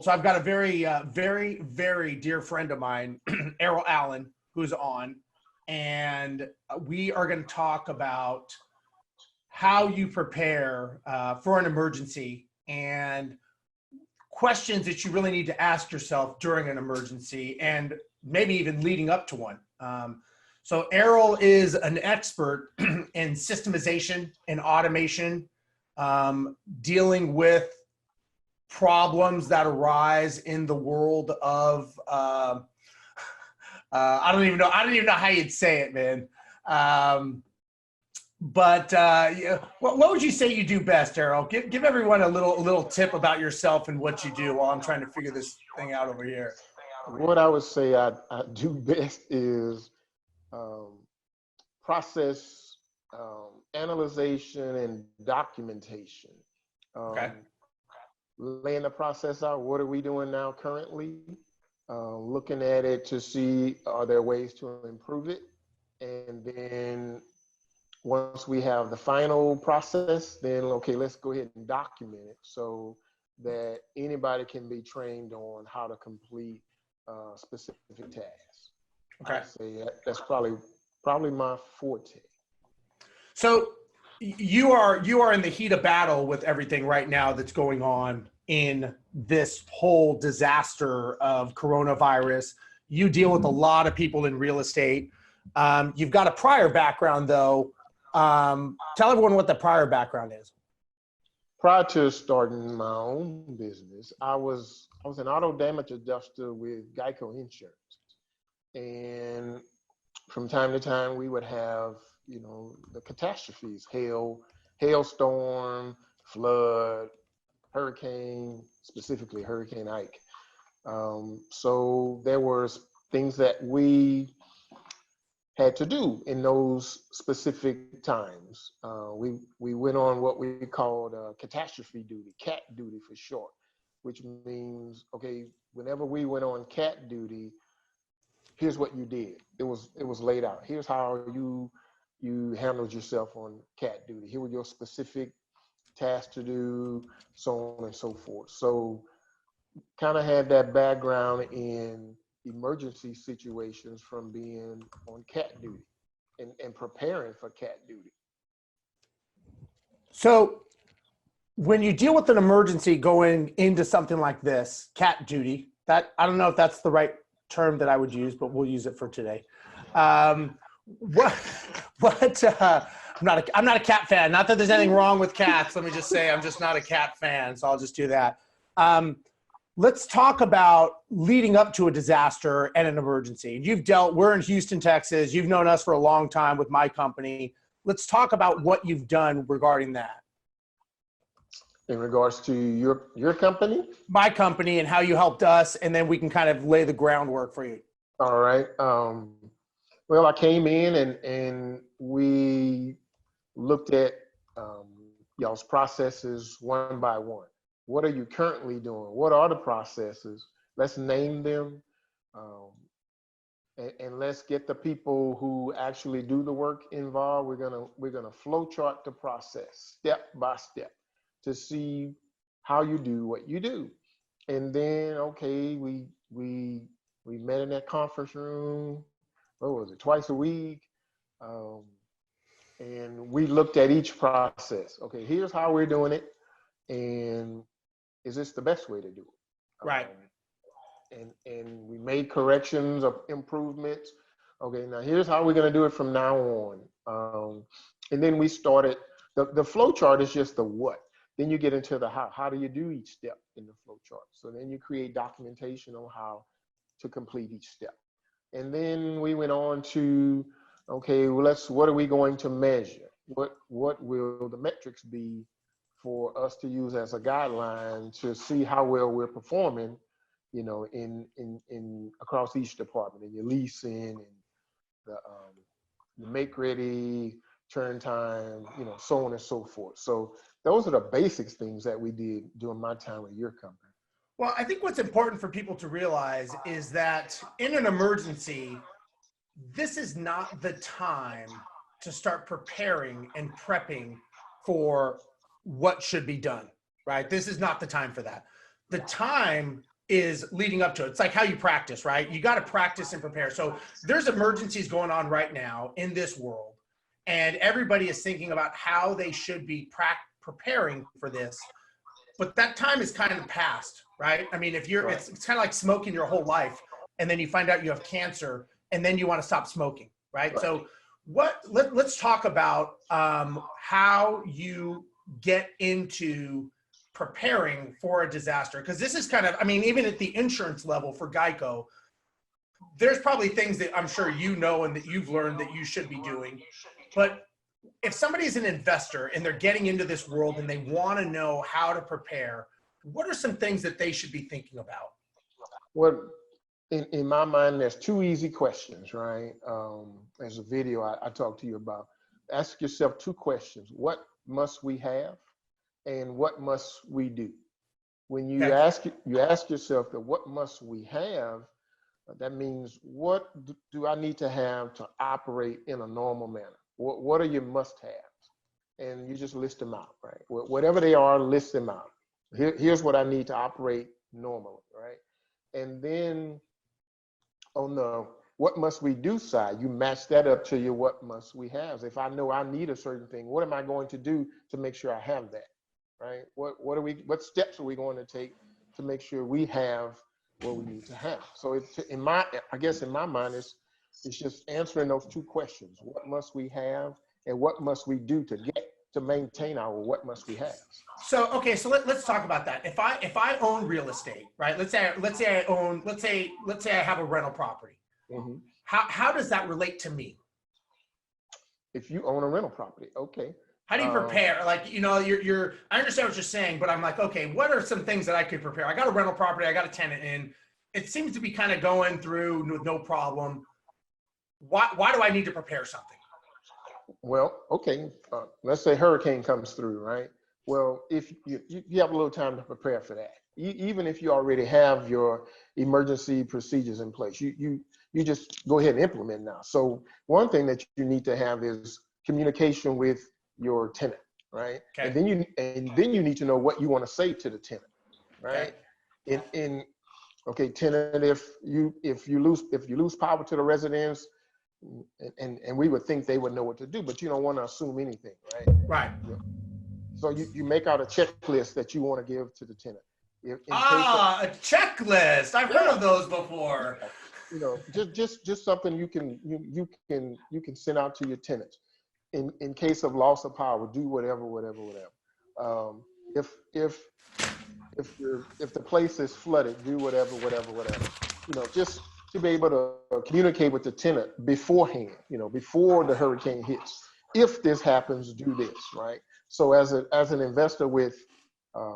So I've got a very dear friend of mine, Errol Allen, who's on, and we are going to talk about how you prepare for an emergency and questions that you really need to ask yourself during an emergency and maybe even leading up to one. So Errol is an expert in systemization and automation, dealing with problems that arise in the world of I don't even know how you'd say it, man. Yeah, what would you say you do best, Errol? Give everyone a little tip about yourself and what you do while I'm trying to figure this thing out over here. What I would say I do best is process analyzation and documentation. Okay. Laying the process out. What are we doing now currently? Looking at it to see, are there ways to improve it? And then once we have the final process, then okay, let's go ahead and document it so that anybody can be trained on how to complete specific tasks. Okay. I'd say that's probably my forte. So you are in the heat of battle with everything right now that's going on in this whole disaster of coronavirus. You deal with a lot of people in real estate. You've got a prior background, though. Tell everyone what the prior background is. Prior to starting my own business, I was an auto damage adjuster with Geico Insurance, and from time to time we would have, the catastrophes: hailstorm, flood, hurricane, specifically Hurricane Ike. So there were things that we had to do in those specific times. We went on what we called catastrophe duty, CAT duty for short, which means, okay, whenever we went on CAT duty, here's what you did. It was laid out. Here's how you handled yourself on CAT duty. Here were your specific tasks to do, so on and so forth. So kind of had that background in emergency situations from being on CAT duty and preparing for CAT duty. So when you deal with an emergency going into something like this, CAT duty, that I don't know if that's the right term that I would use, but we'll use it for today. I'm not a cat fan. Not that there's anything wrong with cats. Let me just say I'm just not a cat fan, so I'll just do that. Let's talk about leading up to a disaster and an emergency. We're in Houston, Texas. You've known us for a long time with my company. Let's talk about what you've done regarding that. In regards to your company? My company, and how you helped us, and then we can kind of lay the groundwork for you. All right. Well, I came in and we looked at y'all's processes one by one. What are you currently doing? What are the processes? Let's name them, and let's get the people who actually do the work involved. We're gonna flow chart the process step by step to see how you do what you do. And then, okay, we met in that conference room. What was it? Twice a week. And we looked at each process. Okay, here's how we're doing it. And is this the best way to do it? Right. And we made corrections of improvements. Okay, now here's how we're going to do it from now on. And then we started, the flow chart is just the what. Then you get into the how. How do you do each step in the flow chart? So then you create documentation on how to complete each step. And then we went on to, okay, well, what are we going to measure? What will the metrics be for us to use as a guideline to see how well we're performing, in across each department, in your leasing and the make ready, turn time, so on and so forth. So those are the basics things that we did during my time with your company. Well, I think what's important for people to realize is that in an emergency, this is not the time to start preparing and prepping for what should be done, right? This is not the time for that. The time is leading up to it. It's like how you practice, right? You got to practice and prepare. So there's emergencies going on right now in this world, and everybody is thinking about how they should be preparing for this. But that time is kind of past, right? I mean, if you're, Right. it's kind of like smoking your whole life, and then you find out you have cancer, and then you want to stop smoking, right? Right. So let's talk about how you get into preparing for a disaster, because this is kind of, I mean, even at the insurance level for Geico, there's probably things that I'm sure you know and that you've learned that you should be doing. But if somebody's an investor and they're getting into this world and they want to know how to prepare, what are some things that they should be thinking about? Well, in my mind, there's two easy questions, right? There's a video I talked to you about. Ask yourself two questions. What must we have? And what must we do? When you Okay. ask yourself that what must we have, that means what do I need to have to operate in a normal manner? What are your must-haves? And you just list them out, right? Whatever they are, list them out. Here's what I need to operate normally, right? And then on the what must we do side, you match that up to your what must we have. If I know I need a certain thing, what am I going to do to make sure I have that? Right? What steps are we going to take to make sure we have what we need to have? So I guess in my mind, it's just answering those two questions. What must we have and what must we do to maintain our what must we have? So, okay, so let's talk about that. If I own real estate, right? Let's say I have a rental property. Mm-hmm. How does that relate to me? If you own a rental property, okay. How do you prepare? Like, you know, I understand what you're saying, but I'm like, okay, what are some things that I could prepare? I got a rental property, I got a tenant in. It seems to be kind of going through with no problem. Why do I need to prepare something? Well, okay. Let's say hurricane comes through, right? Well, if you have a little time to prepare for that, even if you already have your emergency procedures in place, you just go ahead and implement now. So one thing that you need to have is communication with your tenant, right? Okay. And then you need to know what you want to say to the tenant, right? Okay. Okay, tenant, if you lose power to the residents, and we would think they would know what to do, but you don't want to assume anything, right? Right. So you make out a checklist that you want to give to the tenant. A checklist. I've heard of those before. You know, just something you can send out to your tenants. In case of loss of power, do whatever. If the place is flooded, do whatever. You know, just to be able to communicate with the tenant beforehand, you know, before the hurricane hits. If this happens, do this, right? So as an investor with a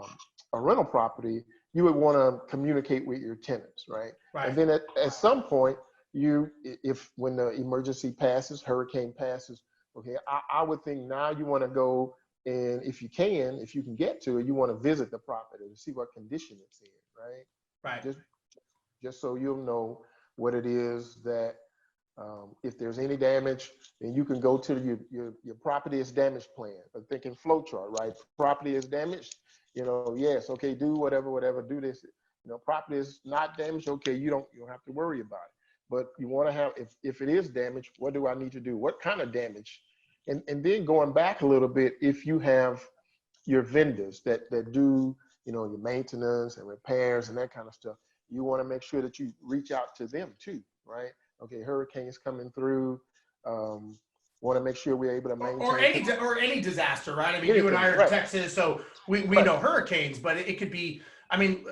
rental property, you would want to communicate with your tenants, right? Right. And then at some point, when the emergency passes, hurricane passes, okay, I would think now you want to go, and if you can get to it, you want to visit the property to see what condition it's in, right? Right. Just so you'll know what it is that, if there's any damage, then you can go to your property is damaged plan. I'm thinking flow chart, right? Property is damaged, you know, yes, okay, do whatever, do this. You know, property is not damaged, okay, you don't have to worry about it. But you want to have, if it is damaged, what do I need to do? What kind of damage? And then going back a little bit, if you have your vendors that do, you know, your maintenance and repairs and that kind of stuff, you want to make sure that you reach out to them too, right? Okay, hurricanes coming through. Want to make sure we're able to maintain or any disaster, right? I mean, you and I are in Texas, so we know hurricanes, but it could be. I mean,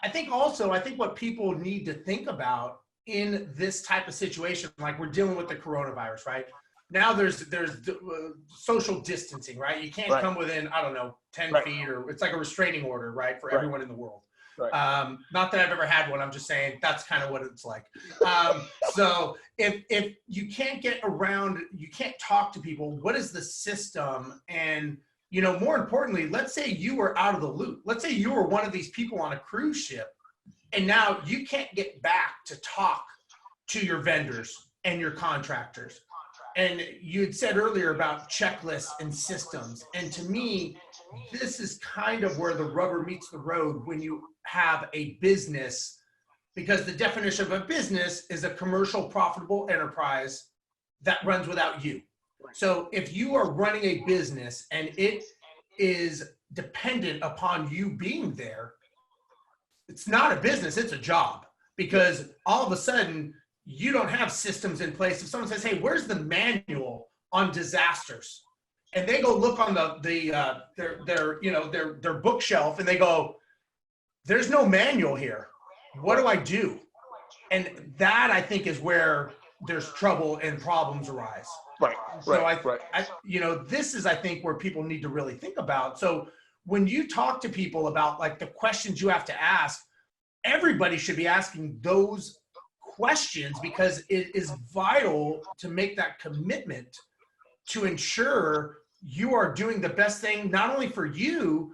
I think what people need to think about in this type of situation, like we're dealing with the coronavirus, right? Now there's social distancing, right? You can't come within, I don't know, 10 feet, or it's like a restraining order, right, for everyone in the world. Right. Not that I've ever had one. I'm just saying that's kind of what it's like. So if you can't get around, you can't talk to people, what is the system? And, you know, more importantly, let's say you were out of the loop. Let's say you were one of these people on a cruise ship, and now you can't get back to talk to your vendors and your contractors. And you had said earlier about checklists and systems. And to me, this is kind of where the rubber meets the road when you have a business, because the definition of a business is a commercial profitable enterprise that runs without you. So if you are running a business and it is dependent upon you being there, it's not a business, it's a job, because all of a sudden you don't have systems in place. If someone says, hey, where's the manual on disasters? And they go look on their bookshelf and they go, there's no manual here. What do I do? And that, I think, is where there's trouble and problems arise. Right. So Right. this is, I think, where people need to really think about. So when you talk to people about like the questions you have to ask, everybody should be asking those questions, because it is vital to make that commitment to ensure you are doing the best thing, not only for you,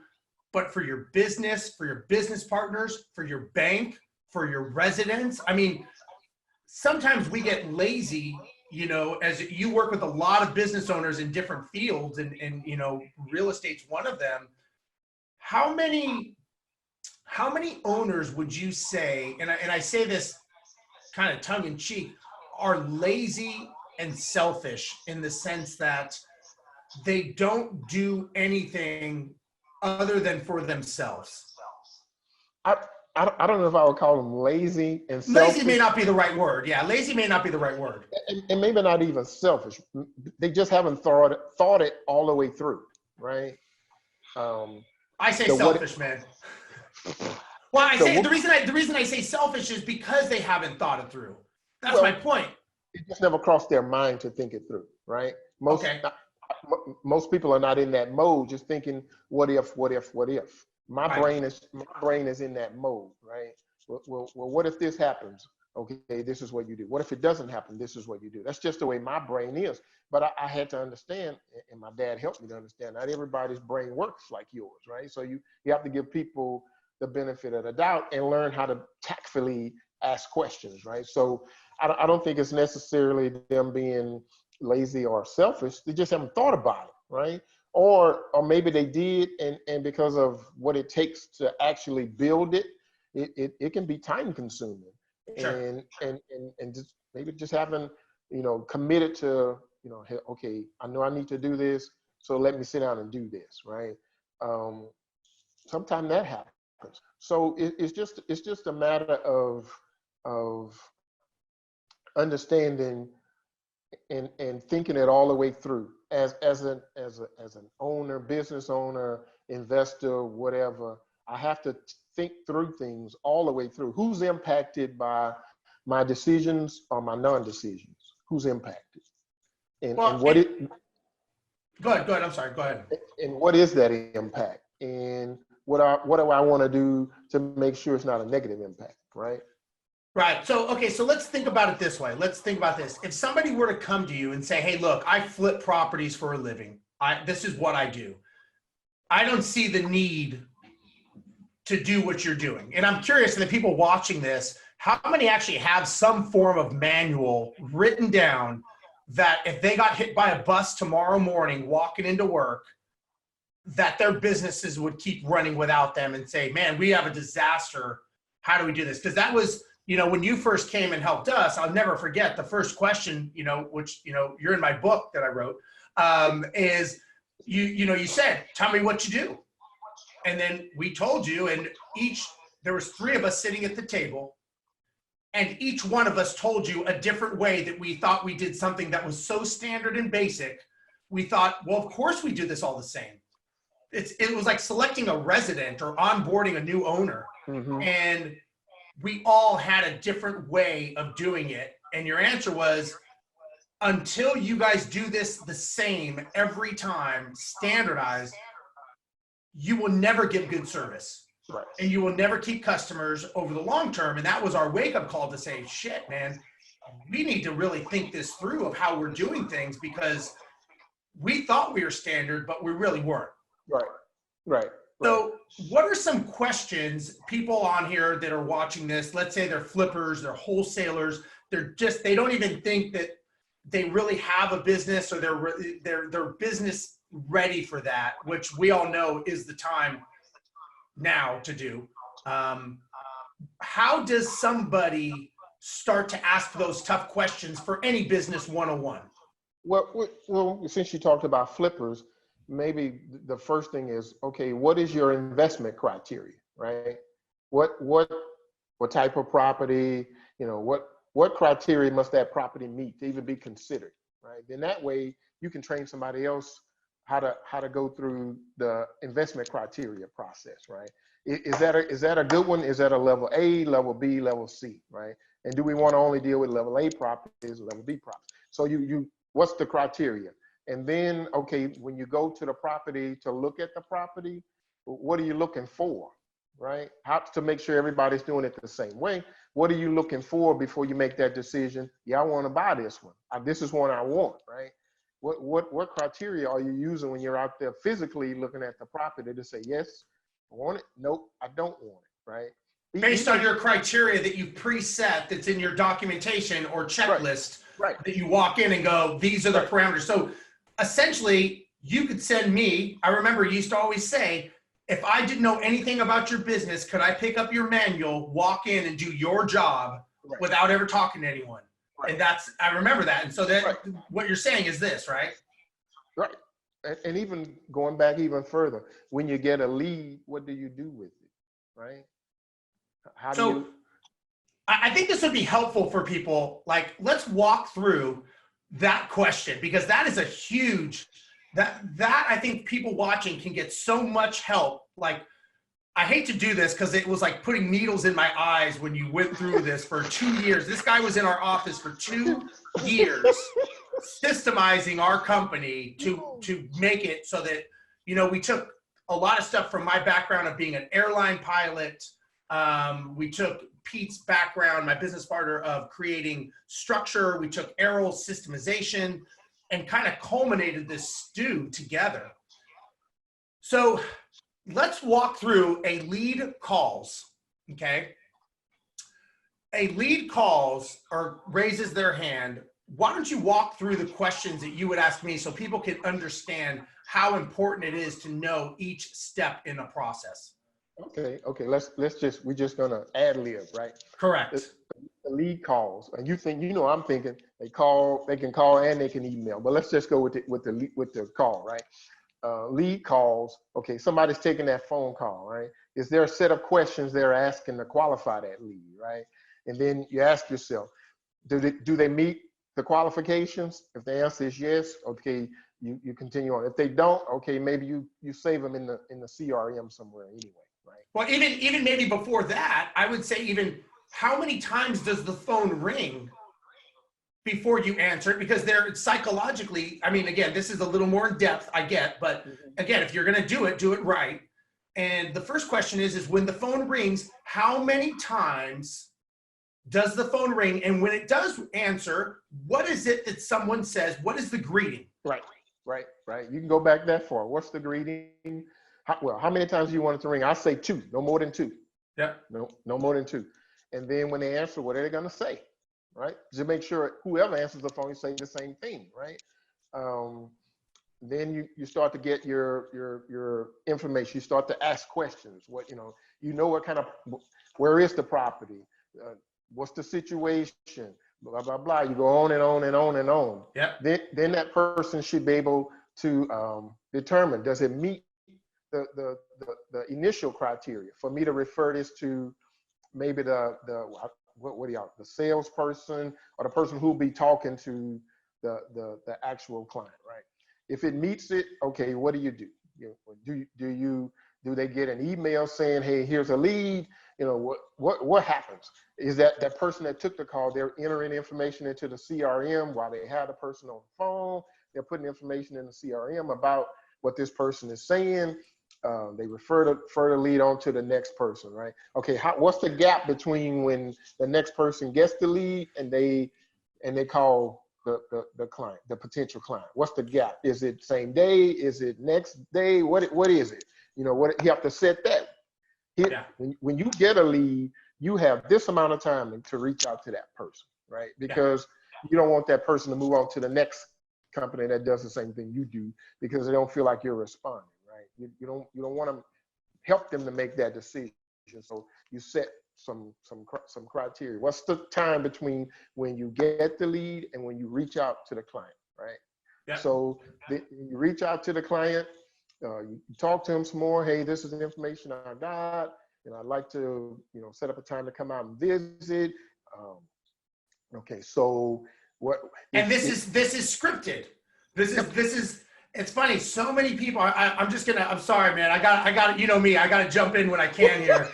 but for your business, for your business partners, for your bank, for your residents. I mean, sometimes we get lazy, as you work with a lot of business owners in different fields, and real estate's one of them. How many owners would you say, and I say this kind of tongue in cheek, are lazy and selfish in the sense that they don't do anything other than for themselves? I don't know if I would call them lazy and selfish. Lazy may not be the right word. Yeah, lazy may not be the right word. And maybe not even selfish. They just haven't thought it all the way through, right? I say selfish, man. Well, the reason I say selfish is because they haven't thought it through. That's my point. It just never crossed their mind to think it through, right? Most people are not in that mode, just thinking, what if? My brain is in that mode, right? Well, what if this happens? Okay, this is what you do. What if it doesn't happen? This is what you do. That's just the way my brain is. But I had to understand, and my dad helped me to understand, not everybody's brain works like yours, right? So you have to give people the benefit of the doubt and learn how to tactfully ask questions, right? So I don't think it's necessarily them being lazy or selfish. They just haven't thought about it, right? Or maybe they did, and because of what it takes to actually build it, it can be time consuming. Sure. And just having, committed to, hey, okay, I know I need to do this, so let me sit down and do this, right? Sometimes that happens. So it's just a matter of understanding and thinking it all the way through as an owner, business owner, investor, whatever. I have to think through things all the way through. Who's impacted by my decisions or my non-decisions? Who's impacted? And what it. Go ahead. I'm sorry. Go ahead. And what is that impact? And what do I want to do to make sure it's not a negative impact, right? Right. So, okay. So let's think about it this way. Let's think about this. If somebody were to come to you and say, hey, look, I flip properties for a living. This is what I do. I don't see the need to do what you're doing. And I'm curious, to the people watching this, how many actually have some form of manual written down that if they got hit by a bus tomorrow morning walking into work, that their businesses would keep running without them, and say, man, we have a disaster. How do we do this? Because that was, when you first came and helped us, I'll never forget the first question, which, you're in my book that I wrote, is you said, tell me what you do. And then we told you, and there was 3 of us sitting at the table, and each one of us told you a different way that we thought we did something that was so standard and basic. We thought, well, of course we do this all the same. It was like selecting a resident or onboarding a new owner. Mm-hmm. And we all had a different way of doing it. And your answer was, until you guys do this the same every time, standardized, you will never give good service. Right. And you will never keep customers over the long term. And that was our wake-up call to say, shit, man, we need to really think this through of how we're doing things, because we thought we were standard, but we really weren't. Right. So what are some questions people on here that are watching this, let's say they're flippers, they're wholesalers, they don't even think that they really have a business, or their business ready for that, which we all know is the time now to do. How does somebody start to ask those tough questions for any business 101? Well, since you talked about flippers, maybe the first thing is, okay, what is your investment criteria, right? What type of property, what criteria must that property meet to even be considered, right? Then that way you can train somebody else how to go through the investment criteria process, right? Is that a good one? Is that a level A, level B, level C, right? And do we want to only deal with level A properties, level B properties? So what's the criteria? And then, okay, when you go to the property to look at the property, what are you looking for, right? How to make sure everybody's doing it the same way. What are you looking for before you make that decision? Yeah, I want to buy this one. This is one I want, right? What criteria are you using when you're out there physically looking at the property to say, yes, I want it? Nope, I don't want it, right? Based on your criteria that you've preset that's in your documentation or checklist, right. That you walk in and go, these are the parameters. So essentially, you could send me, I remember you used to always say, if I didn't know anything about your business, could I pick up your manual, walk in and do your job without ever talking to anyone? Right. And I remember that. And so that what you're saying is this, right? Right. And even going back even further, when you get a lead, what do you do with it, right? I think this would be helpful for people. Like, let's walk through that question, because that is a huge, that I think people watching can get so much help. Like, I hate to do this because it was like putting needles in my eyes when you went through this for 2 years. This guy was in our office for 2 years systemizing our company to make it so that, we took a lot of stuff from my background of being an airline pilot. We took Pete's background, my business partner, of creating structure. We took Errol's systemization and kind of culminated this stew together. So let's walk through a lead calls, okay? A lead calls or raises their hand. Why don't you walk through the questions that you would ask me so people can understand how important it is to know each step in the process? Okay. We're just gonna ad lib, right? Correct. The lead calls, and I'm thinking they can call and they can email, but let's just go with the call, right? Lead calls. Okay, somebody's taking that phone call, right? Is there a set of questions they're asking to qualify that lead, right? And then you ask yourself, do they meet the qualifications? If the answer is yes, okay, you continue on. If they don't, okay, maybe you save them in the CRM somewhere anyway. Right. Well, even maybe before that, I would say even how many times does the phone ring before you answer it? Because they're psychologically, I mean, again, this is a little more in depth, I get, but again, if you're going to do it right. And the first question is when the phone rings, how many times does the phone ring? And when it does answer, what is it that someone says? What is the greeting? Right. You can go back that far. What's the greeting? How many times do you want it to ring? I say 2, no more than 2. Yeah. No more than 2. And then when they answer, what are they going to say? Right? Just make sure whoever answers the phone, you say the same thing, right? Then you start to get your information. You start to ask questions. What where is the property? What's the situation? Blah blah blah. You go on and on and on and on. Yeah. Then that person should be able to determine, does it meet the initial criteria for me to refer this to maybe the salesperson or the person who'll be talking to the actual client, right? If it meets it, okay, what do you do? Do they get an email saying, hey, here's a lead? What happens? Is that person that took the call, they're entering information into the CRM while they have the person on the phone, they're putting information in the CRM about what this person is saying. They refer the lead on to the next person, right? Okay, what's the gap between when the next person gets the lead and they call the client, the potential client? What's the gap? Is it same day? Is it next day? What is it? You have to set that. When you get a lead, you have this amount of time to reach out to that person, right? Because you don't want that person to move on to the next company that does the same thing you do because they don't feel like you're responding, right? You don't want to help them to make that decision. So you set some criteria. What's the time between when you get the lead and when you reach out to the client, right? Yeah. So you reach out to the client, you talk to them some more. Hey, this is the information I got, and I'd like to, set up a time to come out and visit. Okay, so what? And this is scripted. This is. It's funny. So many people. I'm sorry, man. I got. You know me. I got to jump in when I can here.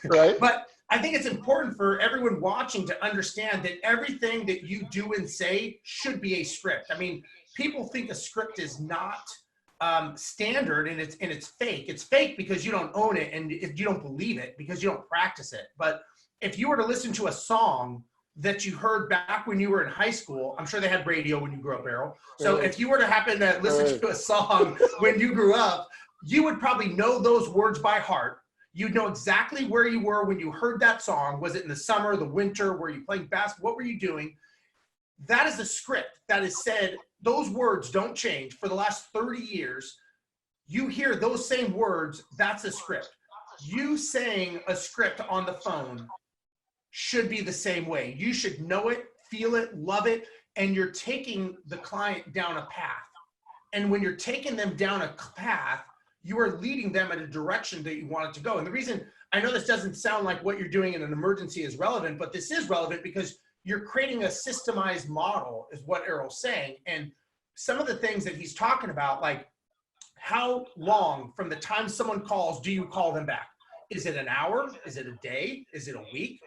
Right. But I think it's important for everyone watching to understand that everything that you do and say should be a script. I mean, people think a script is not standard and it's fake. It's fake because you don't own it and if you don't believe it because you don't practice it. But if you were to listen to a song that you heard back when you were in high school, I'm sure they had radio when you grew up, Errol. So if you were to happen to listen to a song when you grew up, you would probably know those words by heart. You'd know exactly where you were when you heard that song. Was it in the summer, the winter? Were you playing basketball? What were you doing? That is a script that is said. Those words don't change for the last 30 years. You hear those same words, that's a script. You saying a script on the phone should be the same way. You should know it, feel it, love it, and you're taking the client down a path. And when you're taking them down a path, you are leading them in a direction that you want it to go. And the reason I know this doesn't sound like what you're doing in an emergency is relevant, but this is relevant because you're creating a systemized model is what Errol's saying. And some of the things that he's talking about, like how long from the time someone calls do you call them back? Is it an hour? Is it a day? Is it a week?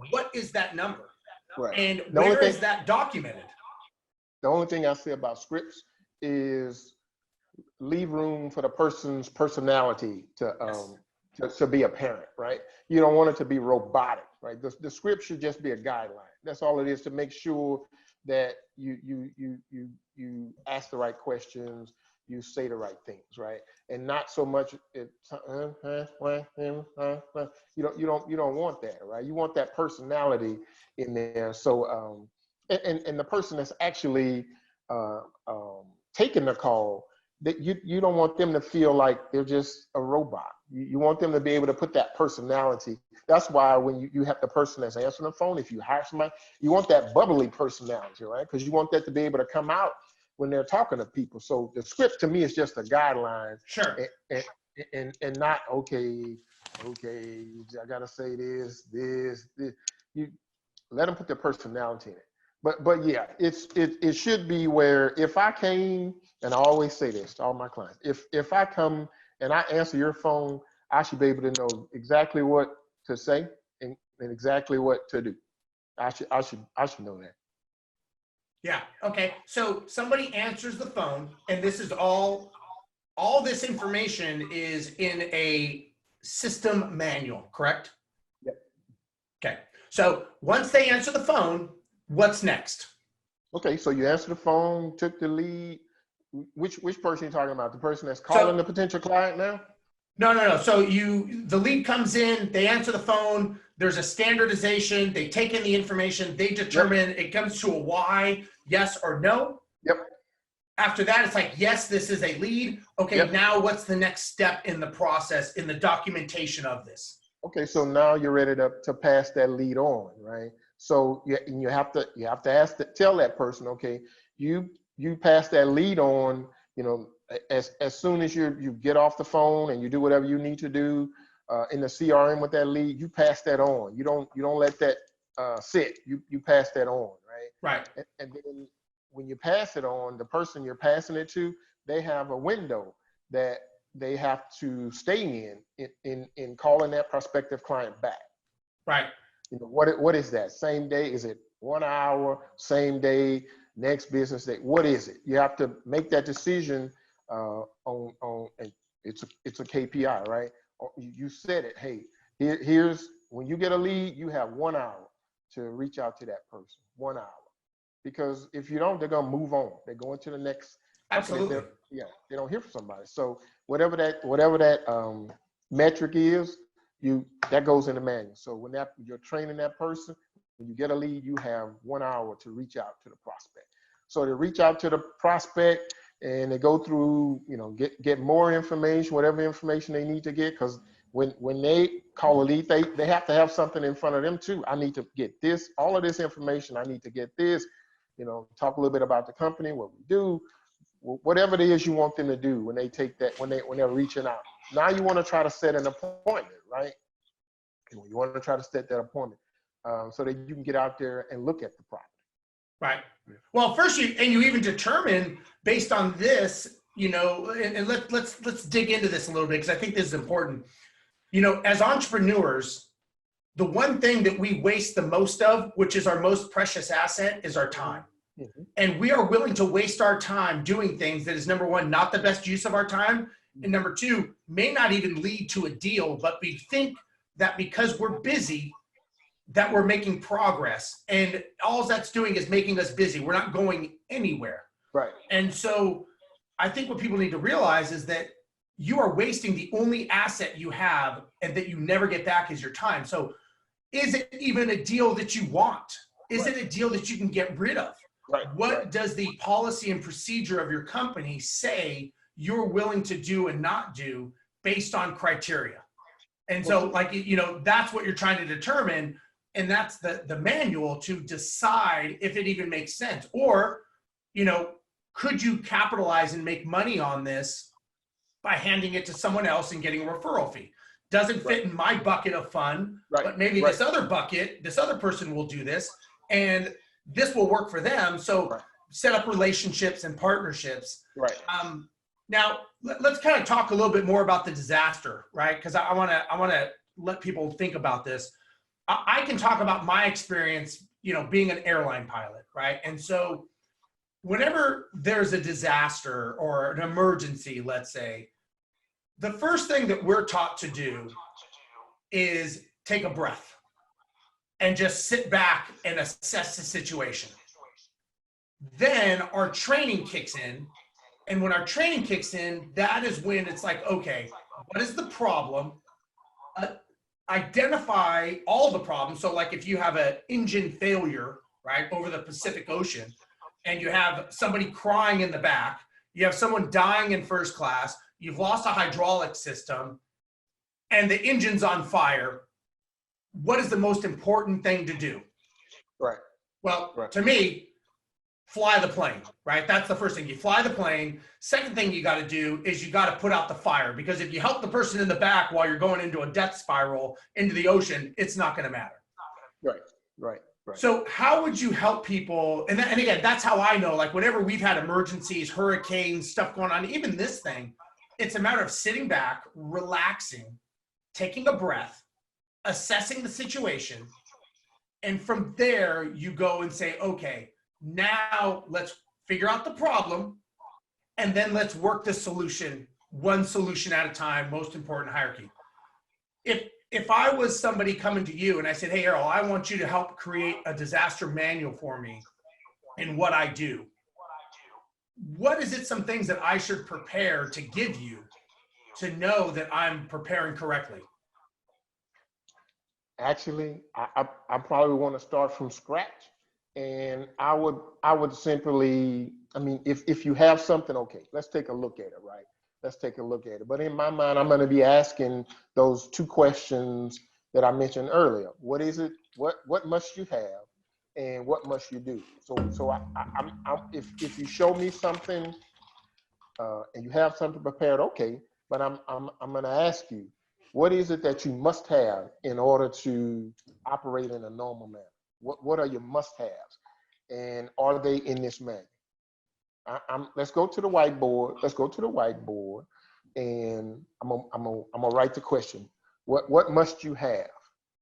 What is that number? Right. And where is that documented? The only thing I say about scripts is leave room for the person's personality to be apparent, right? You don't want it to be robotic, right? The script should just be a guideline. That's all it is, to make sure that you ask the right questions, you say the right things, right? And not so much you don't want that, right? You want that personality in there. So and the person that's actually taking the call, that you don't want them to feel like they're just a robot. You want them to be able to put that personality. That's why when you have the person that's answering the phone, if you hire somebody, you want that bubbly personality, right? Because you want that to be able to come out when they're talking to people. So the script to me is just a guideline. Sure. And not, okay, I gotta say this. You let them put their personality in it. But yeah, it should be where if I came, and I always say this to all my clients, if I come and I answer your phone, I should be able to know exactly what to say and exactly what to do. I should know that. Yeah. Okay. So somebody answers the phone, and this is all this information is in a system manual, correct? Yep. Okay. So once they answer the phone, what's next? Okay. So you answer the phone, took the lead. Which person are you talking about? The person that's calling the potential client now? No. So the lead comes in, they answer the phone, there's a standardization, they take in the information, they determine it comes to a why, yes or no. Yep. After that, it's like, yes, this is a lead. Okay, now what's the next step in the process, in the documentation of this? Okay, so now you're ready to pass that lead on, right? So you have to tell that person, okay, you pass that lead on, as soon as you get off the phone and you do whatever you need to do in the CRM with that lead, you pass that on. You don't let that sit. You pass that on, right? Right. And then when you pass it on, the person you're passing it to, they have a window that they have to stay in calling that prospective client back. Right. What is that? Same day? Is it 1 hour? Same day? Next business day? What is it? You have to make that decision on and it's a KPI, right? You said it. Hey, here's when you get a lead, you have 1 hour to reach out to that person. 1 hour. Because if you don't, they're gonna move on. They're going to the next. Absolutely. They don't hear from somebody. So whatever that metric is, that goes in the manual. So when you're training that person, when you get a lead, you have 1 hour to reach out to the prospect. So they reach out to the prospect and they go through, get more information, whatever information they need to get. Because when they call a lead, they have to have something in front of them too. I need to get this, all of this information. I need to get this, talk a little bit about the company, what we do, whatever it is you want them to do when they take that, when they're reaching out. Now you want to try to set an appointment, right? You want to try to set that appointment so that you can get out there and look at the property. Right. Well, first you even determine based on this, and let's dig into this a little bit because I think this is important. As entrepreneurs, the one thing that we waste the most of, which is our most precious asset, is our time. Mm-hmm. And we are willing to waste our time doing things that is, number one, not the best use of our time. And number two, may not even lead to a deal, but we think that because we're busy, that we're making progress. And all that's doing is making us busy. We're not going anywhere. Right. And so I think what people need to realize is that you are wasting the only asset you have and that you never get back is your time. So is it even a deal that you want? Is it a deal that you can get rid of? Right. What does the policy and procedure of your company say you're willing to do and not do based on criteria? And so that's what you're trying to determine. And that's the manual to decide if it even makes sense. Or, could you capitalize and make money on this by handing it to someone else and getting a referral fee? Doesn't fit in my bucket of fun, but maybe this other bucket, this other person will do this and this will work for them. So set up relationships and partnerships. Right. Now let's kind of talk a little bit more about the disaster, right? Because I want to let people think about this. I can talk about my experience, being an airline pilot, right? And so whenever there's a disaster or an emergency, let's say, the first thing that we're taught to do is take a breath and just sit back and assess the situation. Then our training kicks in. And when our training kicks in, that is when it's like, okay, what is the problem? Identify all the problems. So like if you have an engine failure, right, over the Pacific Ocean, and you have somebody crying in the back, you have someone dying in first class, you've lost a hydraulic system, and the engine's on fire, what is the most important thing to do? Right. Well, to me, fly the plane, right? That's the first thing. You fly the plane. Second thing you got to do is you got to put out the fire, because if you help the person in the back while you're going into a death spiral into the ocean, it's not going to matter. Right, right. Right. So how would you help people? And again, that's how I know, like whenever we've had emergencies, hurricanes, stuff going on, even this thing, it's a matter of sitting back, relaxing, taking a breath, assessing the situation. And from there, you go and say, okay, now let's figure out the problem. And then let's work the solution, one solution at a time, most important hierarchy. If I was somebody coming to you and I said, hey, Errol, I want you to help create a disaster manual for me in what I do, what is it, some things that I should prepare to give you to know that I'm preparing correctly? Actually, I probably want to start from scratch. And I would simply, if you have something, okay, let's take a look at it, right? Let's take a look at it. But in my mind, I'm going to be asking those two questions that I mentioned earlier. What is it? What must you have, and what must you do? So if you show me something and you have something prepared, okay. But I'm going to ask you, what is it that you must have in order to operate in a normal manner? What are your must-haves, and are they in this manual? Let's go to the whiteboard. Let's go to the whiteboard, and I'm gonna write the question. What must you have?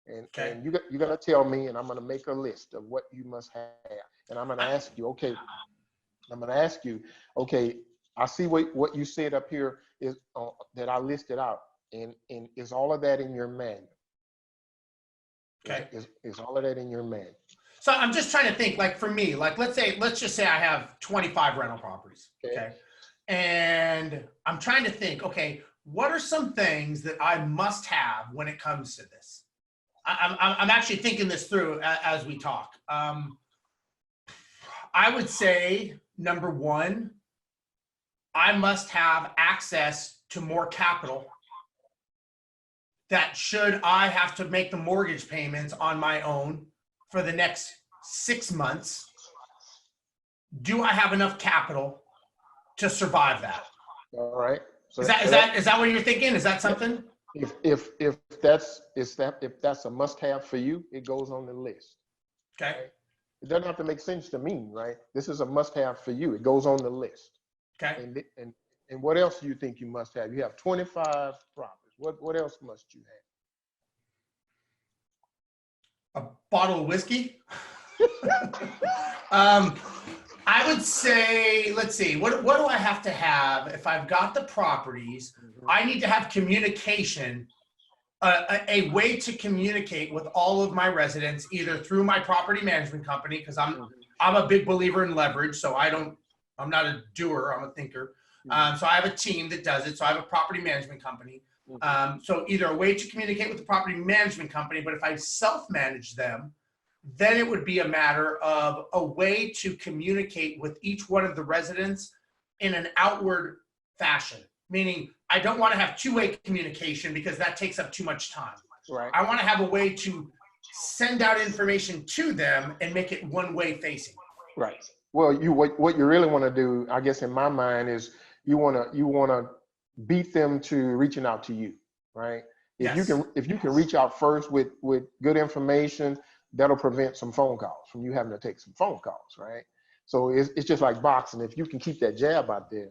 And you're gonna tell me, and I'm gonna make a list of what you must have. And I'm gonna ask you, okay. I see what you said up here is that I listed out, and is all of that in your manual? Okay. Is all of that in your manual? So I'm just trying to think, like for me, like let's just say I have 25 rental properties. Okay. And I'm trying to think, okay, what are some things that I must have when it comes to this? I'm actually thinking this through as we talk. I would say, number one, I must have access to more capital that should I have to make the mortgage payments on my own for the next 6 months, do I have enough capital to survive that? All right. So Is that what you're thinking? Is that something? if that's a must-have for you, it goes on the list. Okay. It doesn't have to make sense to me, right? This is a must-have for you. It goes on the list. Okay. And what else do you think you must have? You have 25 properties. What else must you A bottle of whiskey. I would say, let's see, what do I have to have if I've got the properties? I need to have communication, a way to communicate with all of my residents, either through my property management company, because I'm a big believer in leverage, so I'm not a doer, I'm a thinker. So I have a team that does it. So I have a property management company. So either a way to communicate with the property management company, but if I self-manage them, then it would be a matter of a way to communicate with each one of the residents in an outward fashion. Meaning, I don't want to have two-way communication because that takes up too much time. Right. I want to have a way to send out information to them and make it one-way facing. Right. Well, what you really want to do, I guess, in my mind, is you want to beat them to reaching out to you, right? If you can reach out first with good information, that'll prevent some phone calls from you having to take some phone calls, right? So it's just like boxing. If you can keep that jab out there,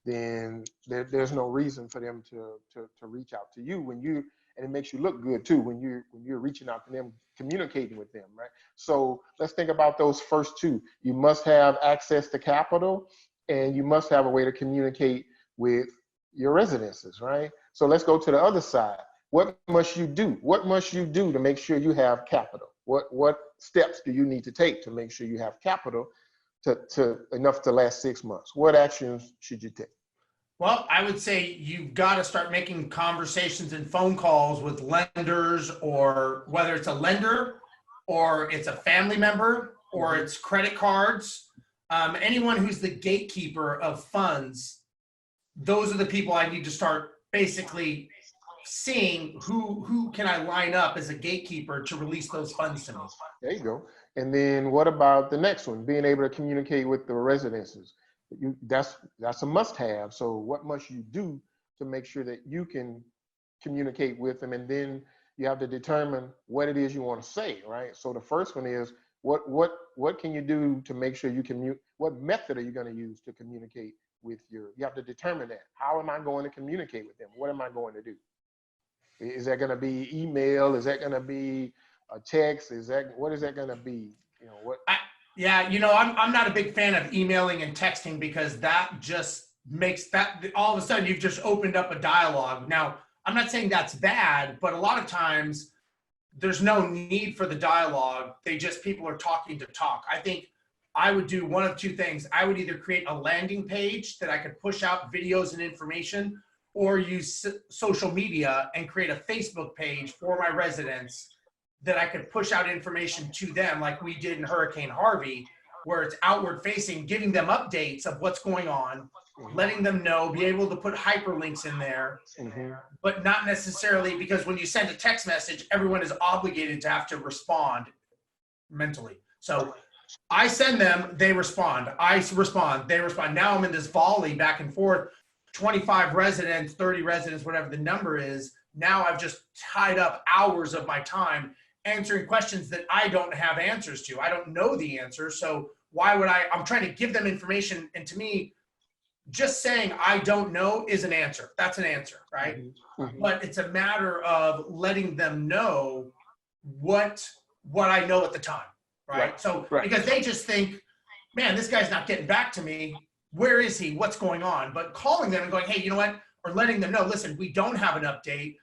then there's no reason for them to reach out to you and it makes you look good too when you're reaching out to them, communicating with them, right? So let's think about those first two. You must have access to capital, and you must have a way to communicate with your residences, right? So let's go to the other side. What must you do? What must you do to make sure you have capital? What steps do you need to take to make sure you have capital to enough to last 6 months? What actions should you take? Well, I would say you've got to start making conversations and phone calls with lenders, or whether it's a lender or it's a family member or it's credit cards, anyone who's the gatekeeper of funds. Those are the people I need to start basically seeing who can I line up as a gatekeeper to release those funds to me. There you go. And then what about the next one? Being able to communicate with the residences. That's a must-have. So what must you do to make sure that you can communicate with them? And then you have to determine what it is you want to say, right? So the first one is what can you do to make sure you what method are you going to use to communicate with you have to determine that. How am I going to communicate with them? What am I going to do? Is that going to be email? Is that going to be a text? What is that going to be? You know what? I'm not a big fan of emailing and texting, because that just makes that all of a sudden you've just opened up a dialogue. Now, I'm not saying that's bad, but a lot of times there's no need for the dialogue. People are talking to talk. I think I would do one of two things. I would either create a landing page that I could push out videos and information, or use social media and create a Facebook page for my residents that I could push out information to them, like we did in Hurricane Harvey, where it's outward facing, giving them updates of what's going on, letting them know, be able to put hyperlinks in there, but not necessarily, because when you send a text message, everyone is obligated to have to respond mentally. So I send them, they respond, I respond, they respond. Now I'm in this volley back and forth, 25 residents, 30 residents, whatever the number is. Now I've just tied up hours of my time answering questions that I don't have answers to. I don't know the answer. So why would I'm trying to give them information. And to me, just saying I don't know is an answer. That's an answer, right? But it's a matter of letting them know what I know at the time, right? So because they just think, man, this guy's not getting back to me. Where is he? What's going on? But calling them and going, hey, you know what? Or letting them know, listen, we don't have an update.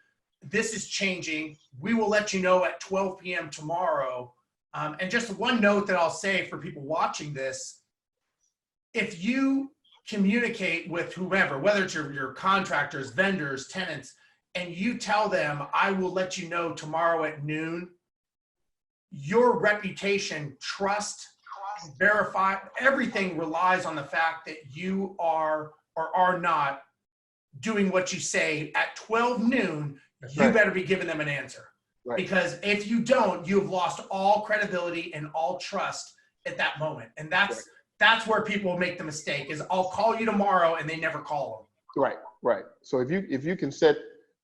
This is changing. We will let you know at 12 p.m. tomorrow. And just one note that I'll say for people watching this, if you communicate with whomever, whether it's your contractors, vendors, tenants, and you tell them, I will let you know tomorrow at noon, your reputation, trust verify. Everything relies on the fact that you are or are not doing what you say at 12 noon. That's You right. better be giving them an answer. Right. Because if you don't, you've lost all credibility and all trust at that moment. And that's where people make the mistake is I'll call you tomorrow and they never call them. Right, right. So if you can set,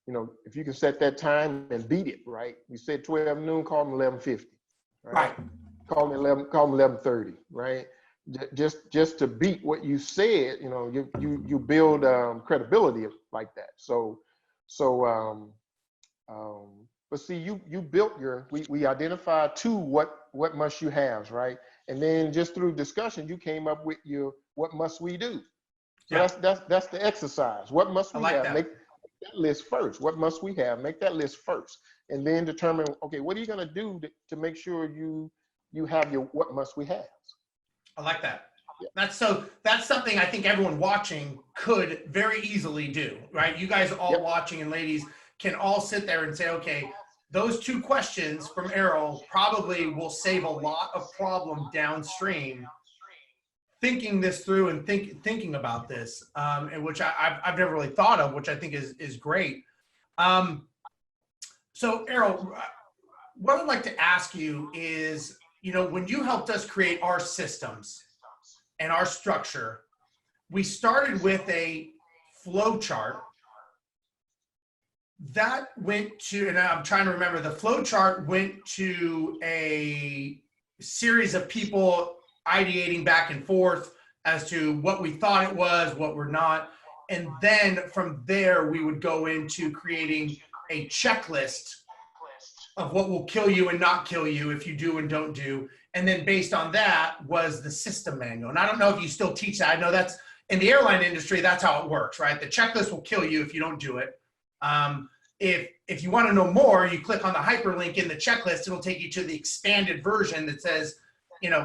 if you can set that time and beat it, right? You said 12 noon, call them 11:50. Right. Call them 11:30, right? Just to beat what you said, you build credibility like that. But see, you built we identified two what must you haves, right? And then just through discussion, you came up with your what must we do. So Yeah. that's the exercise. What must we have? That. Make that list first. What must we have? Make that list first, and then determine, okay, what are you going to do to make sure you have your what must we have? I like that. Yeah. That's something I think everyone watching could very easily do, right? You guys all watching and ladies can all sit there and say, okay, those two questions from Errol probably will save a lot of problem downstream. Thinking this through and thinking about this, and which I've never really thought of, which I think is great. So Errol, what I'd like to ask you is, when you helped us create our systems and our structure, we started with a flow chart that went to, and I'm trying to remember, the flow chart went to a series of people ideating back and forth as to what we thought it was, what we're not. And then from there, we would go into creating a checklist of what will kill you and not kill you if you do and don't do. And then based on that was the system manual. And I don't know if you still teach that. I know that's in the airline industry, that's how it works, right? The checklist will kill you if you don't do it. If you want to know more, you click on the hyperlink in the checklist. It'll take you to the expanded version that says,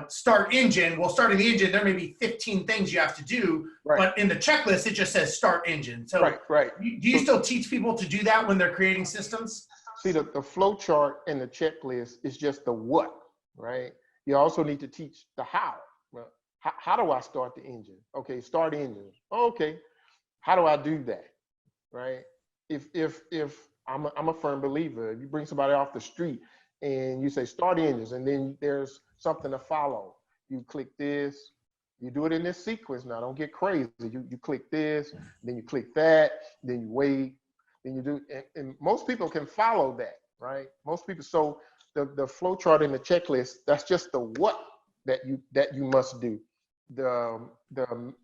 start engine. Well, starting the engine, there may be 15 things you have to do, right. But in the checklist, it just says start engine. So right. Do you still teach people to do that when they're creating systems? See, the flow chart and the checklist is just the what, right? You also need to teach the how. Well, how do I start the engine? Okay, start engine. Okay, how do I do that, right? If I'm a firm believer, if you bring somebody off the street and you say start engines, and then there's something to follow. You click this, you do it in this sequence. Now, don't get crazy. You click this, then you click that, then you wait, then you do, and most people can follow that, right? Most people. So the flow chart and the checklist, that's just the what that you must do. The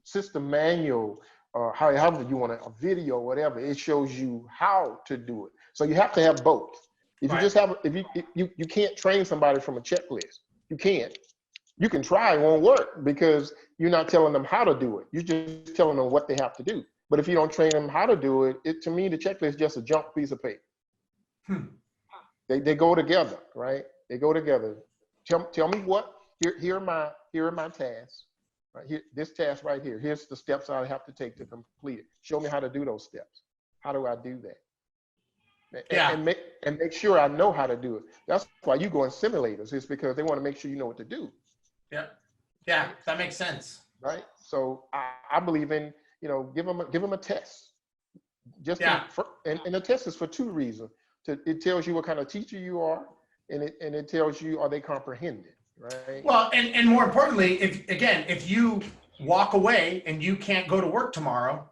system manual, or however you want a video, whatever, it shows you how to do it. So you have to have both. If you just have, if you can't train somebody from a checklist. You can't. You can try, it won't work because you're not telling them how to do it. You're just telling them what they have to do. But if you don't train them how to do it, to me, the checklist is just a junk piece of paper. They go together, right? They go together. Tell me what, here are my tasks. Right here, this task right here. Here's the steps I have to take to complete it. Show me how to do those steps. How do I do that? And make sure I know how to do it. That's why you go in simulators. It's because they want to make sure you know what to do. Yeah, that makes sense. Right. So I believe in, give them a test. And the test is for two reasons. It tells you what kind of teacher you are, and it tells you, are they comprehending, right? Well, and more importantly, if you walk away and you can't go to work tomorrow,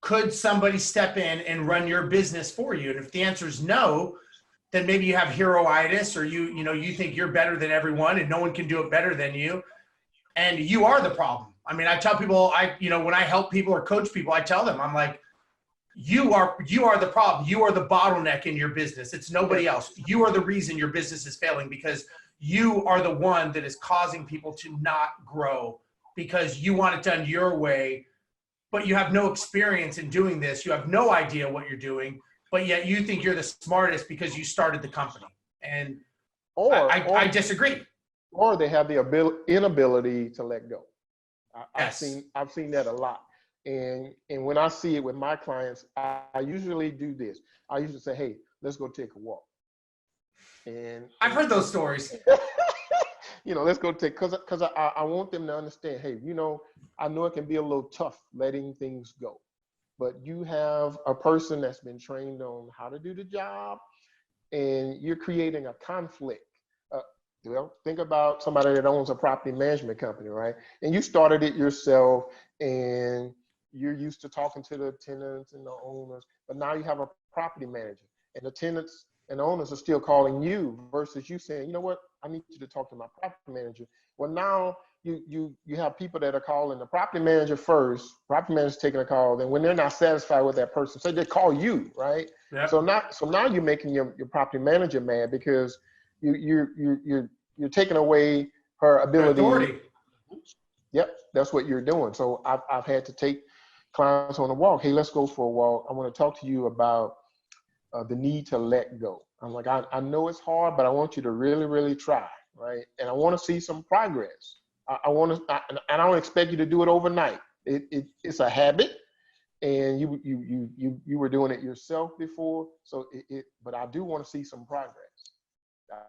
could somebody step in and run your business for you? And if the answer is no, then maybe you have heroitis, or you think you're better than everyone and no one can do it better than you, and you are the problem. I mean, I tell people, when I help people or coach people, I tell them, I'm like, you are the problem. You are the bottleneck in your business. It's nobody else. You are the reason your business is failing, because you are the one that is causing people to not grow because you want it done your way, but you have no experience in doing this. You have no idea what you're doing, but yet you think you're the smartest because you started the company. And I disagree. Or they have the inability to let go. I've seen that a lot. And when I see it with my clients, I usually do this. I usually say, hey, let's go take a walk. And I've heard those stories. let's go take, because I want them to understand, hey, I know it can be a little tough letting things go, but you have a person that's been trained on how to do the job, and you're creating a conflict. Uh, think about somebody that owns a property management company, right? And you started it yourself, and you're used to talking to the tenants and the owners, but now you have a property manager, and the tenants and the owners are still calling you versus you saying, you know what, I need you to talk to my property manager. Well, now you have people that are calling the property manager first, property manager's taking a call, then when they're not satisfied with that person, so they call you, right? Yep. So now you're making your property manager mad because you're taking away her ability. Authority. Yep, that's what you're doing. So I've had to take clients on a walk. Hey, let's go for a walk. I want to talk to you about the need to let go. I'm like, I know it's hard, but I want you to really, really try, right? And I want to see some progress. I want to, and I don't expect you to do it overnight. It's a habit, and you were doing it yourself before. So but I do want to see some progress.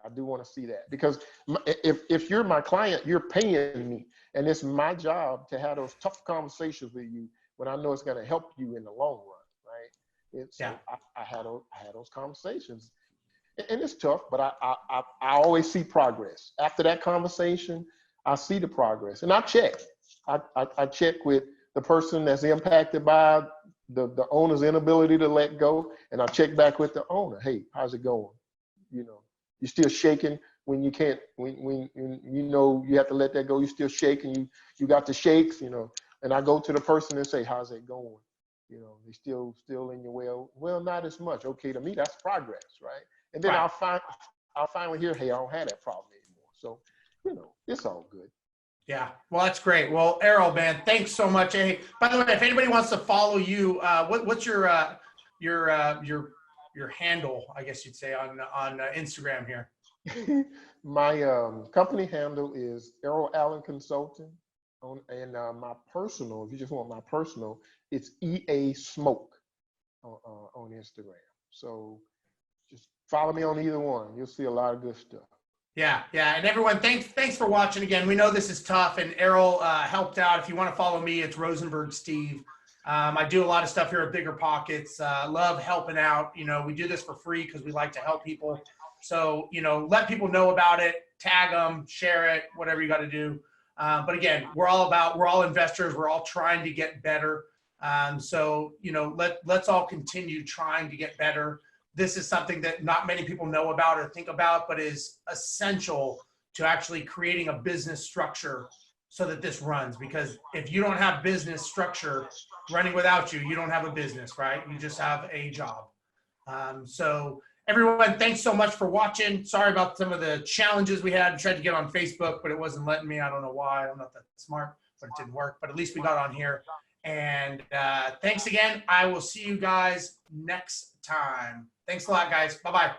I do want to see that, because if you're my client, you're paying me, and it's my job to have those tough conversations with you when I know it's going to help you in the long run, right? So I had those conversations, and it's tough, but I always see progress. After that conversation, I see the progress, and I check. I check with the person that's impacted by the owner's inability to let go, and I check back with the owner. Hey, how's it going? You're still shaking when you can't, when you have to let that go. You're still shaking. You got the shakes, And I go to the person and say, how's it going? They still in your well, not as much. Okay, to me that's progress, right? And then Right. I'll finally hear, hey, I don't have that problem anymore. So, it's all good. Yeah, well, that's great. Well, Errol, man, thanks so much. Hey, by the way, if anybody wants to follow you, what's your handle, I guess you'd say, on Instagram here? My company handle is Errol Allen Consulting, and my personal, if you just want my personal, it's EA Smoke on Instagram. So just follow me on either one. You'll see a lot of good stuff. Yeah, and everyone, thanks for watching again. We know this is tough, and Errol helped out. If you want to follow me, it's Rosenberg Steve. I do a lot of stuff here at Bigger Pockets. Love helping out. We do this for free because we like to help people. So, let people know about it, tag them, share it, whatever you got to do. But again, we're all investors. We're all trying to get better. So, let's all continue trying to get better. This is something that not many people know about or think about, but is essential to actually creating a business structure so that this runs. Because if you don't have business structure running without you, you don't have a business, right? You just have a job. So everyone, thanks so much for watching. Sorry about some of the challenges we had. I tried to get on Facebook, but it wasn't letting me. I don't know why. I'm not that smart, but it didn't work. But at least we got on here. And thanks again. I will see you guys next time. Thanks a lot, guys. Bye-bye.